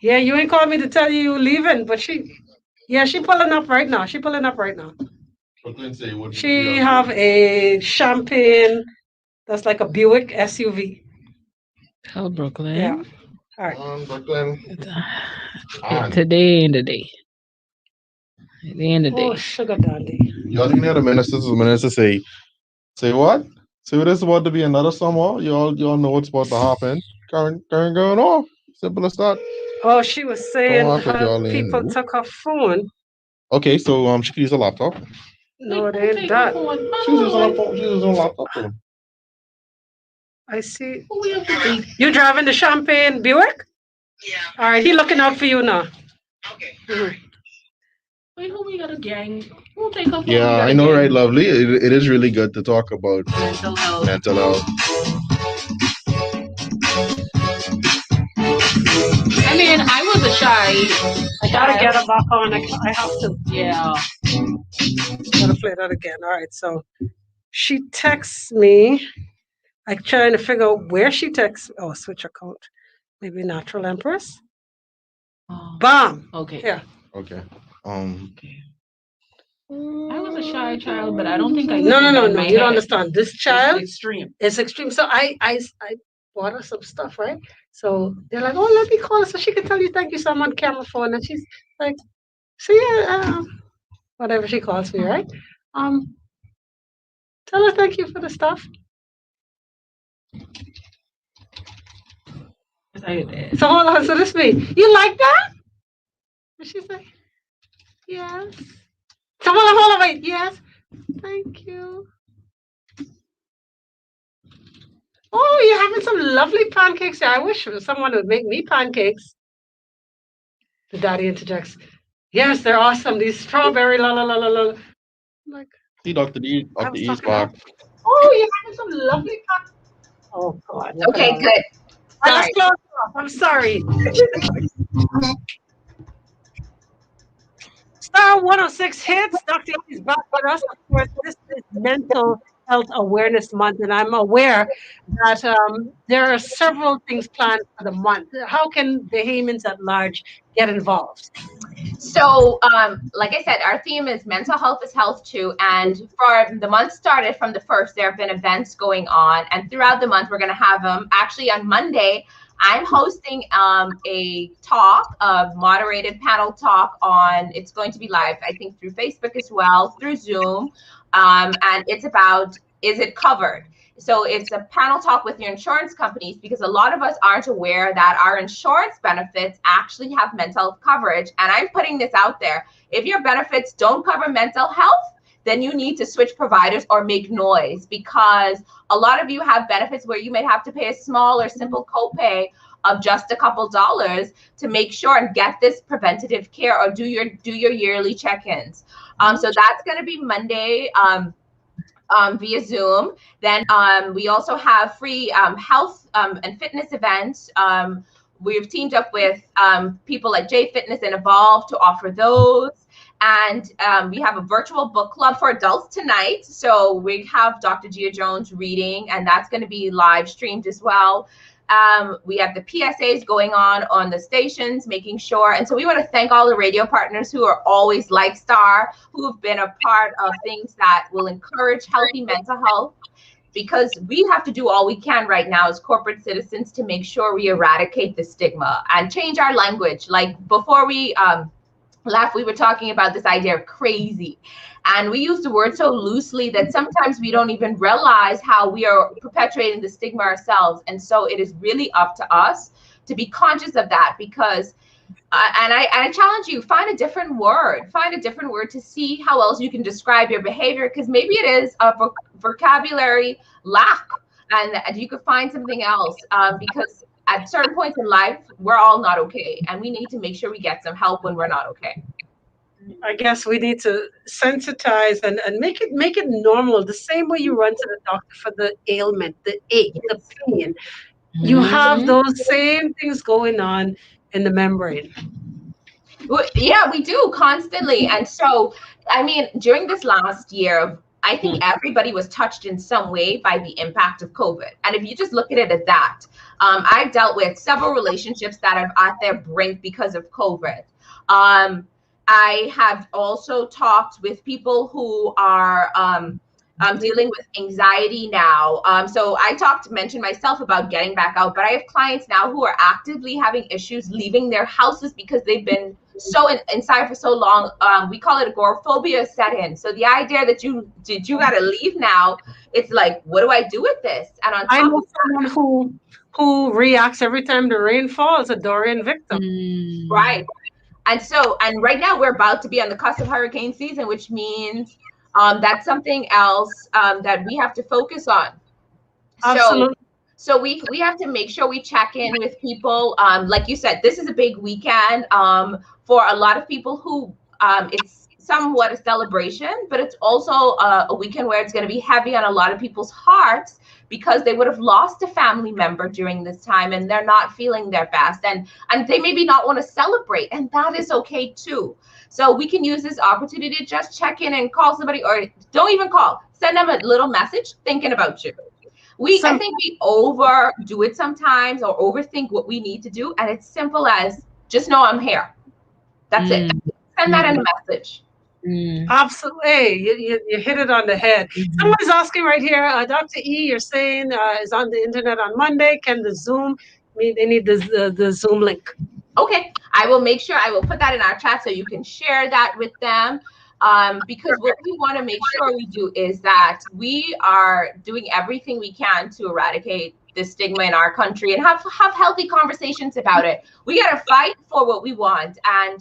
Speaker 1: Yeah, you ain't called me to tell you were leaving, but she pulling up right now. She pulling up right now.
Speaker 2: Brooklyn say what?
Speaker 1: She have a champagne that's like a Buick SUV.
Speaker 3: Oh, Brooklyn.
Speaker 1: Yeah. All right.
Speaker 2: Brooklyn.
Speaker 3: Today and the day. At the end of the
Speaker 1: Oh,
Speaker 3: day.
Speaker 1: sugar daddy.
Speaker 6: Y'all think the minister say what? Say what is about to be another summer? Y'all know what's about to happen. Karen going off. Simple as that.
Speaker 1: Oh, she was saying
Speaker 6: Don't act like
Speaker 1: her
Speaker 6: y'all ain't
Speaker 1: people
Speaker 6: know.
Speaker 1: took her phone.
Speaker 6: Okay, so she could use a laptop.
Speaker 1: No, it ain't that.
Speaker 6: She was using a laptop. She was using a laptop phone.
Speaker 1: I see. You driving the champagne Buick?
Speaker 5: Yeah.
Speaker 1: All right, he looking out for you now.
Speaker 5: Okay.
Speaker 3: Wait, who we got a gang? Who take up?
Speaker 6: Yeah, I know, right, lovely. It is really good to talk about
Speaker 3: Mental health.
Speaker 6: mental health.
Speaker 3: I mean, I was a shy.
Speaker 1: I gotta get her back on. I have to.
Speaker 3: Yeah.
Speaker 1: Gotta play that again. All right, so she texts me. I'm trying to figure out where she texts. Oh, switch account. Maybe Natural Empress. Bam.
Speaker 3: Okay.
Speaker 1: Yeah.
Speaker 6: Okay.
Speaker 3: I was a shy child, but I don't think I.
Speaker 1: No. You
Speaker 3: head.
Speaker 1: don't understand. This child
Speaker 3: Extreme.
Speaker 1: is extreme. So I bought her some stuff, right? So they're like, oh, let me call her so she can tell you thank you. So I'm on camera phone, and she's like, see, whatever she calls me, right? Tell her thank you for the stuff. So hold on, so this me. You like that? And she's like, yes. So hold on, wait, yes. Thank you. Oh, you're having some lovely pancakes here. I wish someone would make me pancakes. The daddy interjects. Yes, they're awesome. These strawberry la la la la la. I'm like,
Speaker 6: See, Dr.E. Dr.E.'s back.
Speaker 1: oh, you're having some lovely pancakes. Oh God.
Speaker 4: Okay, good.
Speaker 1: I
Speaker 4: Sorry.
Speaker 1: just closed it off. I'm sorry. Star 106 hits. Dr. E is back with us. Of course, this is Mental Health Awareness Month, and I'm aware that there are several things planned for the month. How can Bahamians at large get involved?
Speaker 4: So, like I said, our theme is mental health is health too. And for the month started from the 1st, there have been events going on. And throughout the month, we're going to have them. Actually, on Monday, I'm hosting a talk, a moderated panel talk on. It's going to be live, I think, through Facebook as well, through Zoom, and it's about, is it covered? So it's a panel talk with your insurance companies, because a lot of us aren't aware that our insurance benefits actually have mental health coverage. And I'm putting this out there. If your benefits don't cover mental health, then you need to switch providers or make noise, because a lot of you have benefits where you may have to pay a small or simple copay of just a couple dollars to make sure and get this preventative care or do your yearly check-ins. So that's going to be Monday. Via Zoom. Then we also have free health and fitness events. We've teamed up with people like J Fitness and Evolve to offer those. And we have a virtual book club for adults tonight. So we have Dr. Gia Jones reading, and that's going to be live streamed as well. We have the PSAs going on the stations, making sure. And so we want to thank all the radio partners who are always like Star, who have been a part of things that will encourage healthy mental health, because we have to do all we can right now as corporate citizens to make sure we eradicate the stigma and change our language. Like before we left, we were talking about this idea of crazy. And we use the word so loosely that sometimes we don't even realize how we are perpetuating the stigma ourselves. And so it is really up to us to be conscious of that, because, and I challenge you, find a different word to see how else you can describe your behavior, because maybe it is a vocabulary lack, and you could find something else, because at certain points in life, we're all not okay. And we need to make sure we get some help when we're not okay.
Speaker 1: I guess we need to sensitize and make it normal. The same way you run to the doctor for the ailment, the ache, the pain. You have those same things going on in the membrane.
Speaker 4: Yeah, we do constantly. And so, I mean, during this last year, I think everybody was touched in some way by the impact of COVID. And if you just look at it as that, I've dealt with several relationships that are at their brink because of COVID. I have also talked with people who are dealing with anxiety now. So I mentioned myself about getting back out, but I have clients now who are actively having issues leaving their houses because they've been so inside for so long. We call it agoraphobia set in. So the idea that you got to leave now, it's like, what do I do with this? And on top
Speaker 1: I know someone who reacts every time the rain falls, a Dorian victim.
Speaker 4: Right. And right now we're about to be on the cusp of hurricane season, which means that's something else that we have to focus on.
Speaker 1: Absolutely.
Speaker 4: So we have to make sure we check in with people. Like you said, this is a big weekend for a lot of people who it's somewhat a celebration, but it's also a weekend where it's going to be heavy on a lot of people's hearts, because they would have lost a family member during this time and they're not feeling their best, and they maybe not want to celebrate, and that is okay too. So we can use this opportunity to just check in and call somebody, or don't even call, send them a little message thinking about you. I think we overdo it sometimes, or overthink what we need to do, and it's simple as just know I'm here. That's it. Send that in a message.
Speaker 1: Absolutely. You hit it on the head. Someone's asking right here, Dr. E, you're saying is on the internet on Monday. Can the Zoom, they need the Zoom link.
Speaker 4: Okay. I will make sure, I will put that in our chat so you can share that with them. Because what we want to make sure we do is that we are doing everything we can to eradicate the stigma in our country and have healthy conversations about it. We got to fight for what we want. And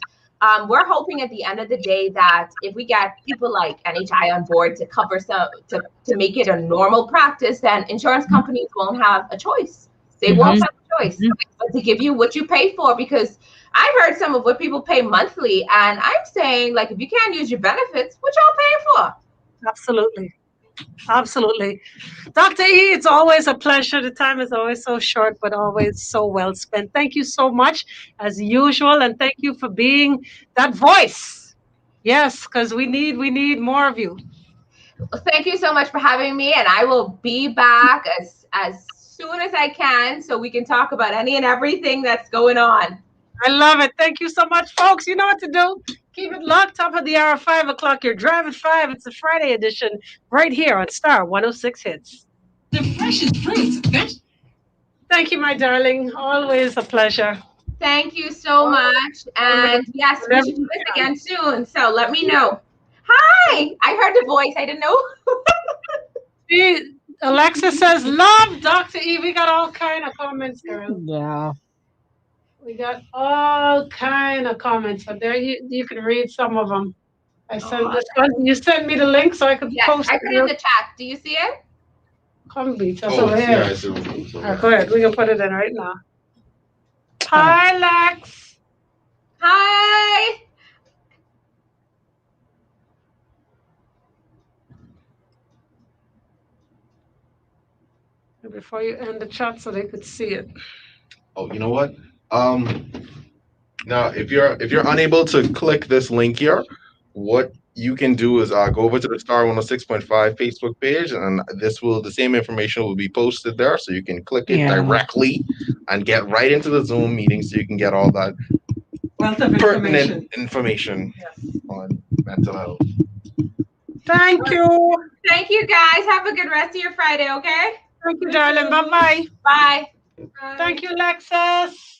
Speaker 4: we're hoping at the end of the day that if we get people like NHI on board to cover to make it a normal practice, then insurance companies won't have a choice. They won't have a choice but to give you what you pay for, because I've heard some of what people pay monthly, and I'm saying, like, if you can't use your benefits, what y'all paying for?
Speaker 1: Absolutely. Absolutely. Dr. E, it's always a pleasure. The time is always so short, but always so well spent. Thank you so much, as usual, and thank you for being that voice. Yes, because we need more of you.
Speaker 4: Well, thank you so much for having me, and I will be back as soon as I can so we can talk about any and everything that's going on.
Speaker 1: I love it. Thank you so much, folks. You know what to do. Keep it locked. Top of the hour, 5 o'clock. Your Drive at 5. It's a Friday edition right here on Star 106 Hits. The freshest fruits. Thank you, my darling. Always a pleasure.
Speaker 4: Thank you so much. And yes, we should do this again soon. So let me know. Hi. I heard the voice. I didn't know.
Speaker 1: See, Alexa says, love Dr. E. We got all kind of comments, girl.
Speaker 3: Yeah.
Speaker 1: We got all kind of comments. So there you can read some of them. I sent this one. You sent me the link so I could
Speaker 4: Yes,
Speaker 1: post
Speaker 4: I
Speaker 1: it.
Speaker 4: put it in the chat. Do you see it?
Speaker 1: Come beat us
Speaker 2: Oh,
Speaker 1: over
Speaker 2: yeah,
Speaker 1: here.
Speaker 2: I see.
Speaker 1: All right, go ahead. We can put it in right now. Hi, Lex.
Speaker 4: Hi.
Speaker 1: Before you end the chat so they could see it.
Speaker 6: Oh, you know what? Now if you're unable to click this link here, what you can do is go over to the Star 106.5 Facebook page, and the same information will be posted there, so you can click it directly and get right into the Zoom meeting, so you can get all that
Speaker 1: Wealth of
Speaker 6: pertinent information
Speaker 1: Yes.
Speaker 6: on mental health.
Speaker 1: Thank you.
Speaker 4: Thank you, guys. Have a good rest of your Friday, okay?
Speaker 1: Thank you, darling. Bye-bye.
Speaker 4: Bye.
Speaker 1: Thank you, Lexus.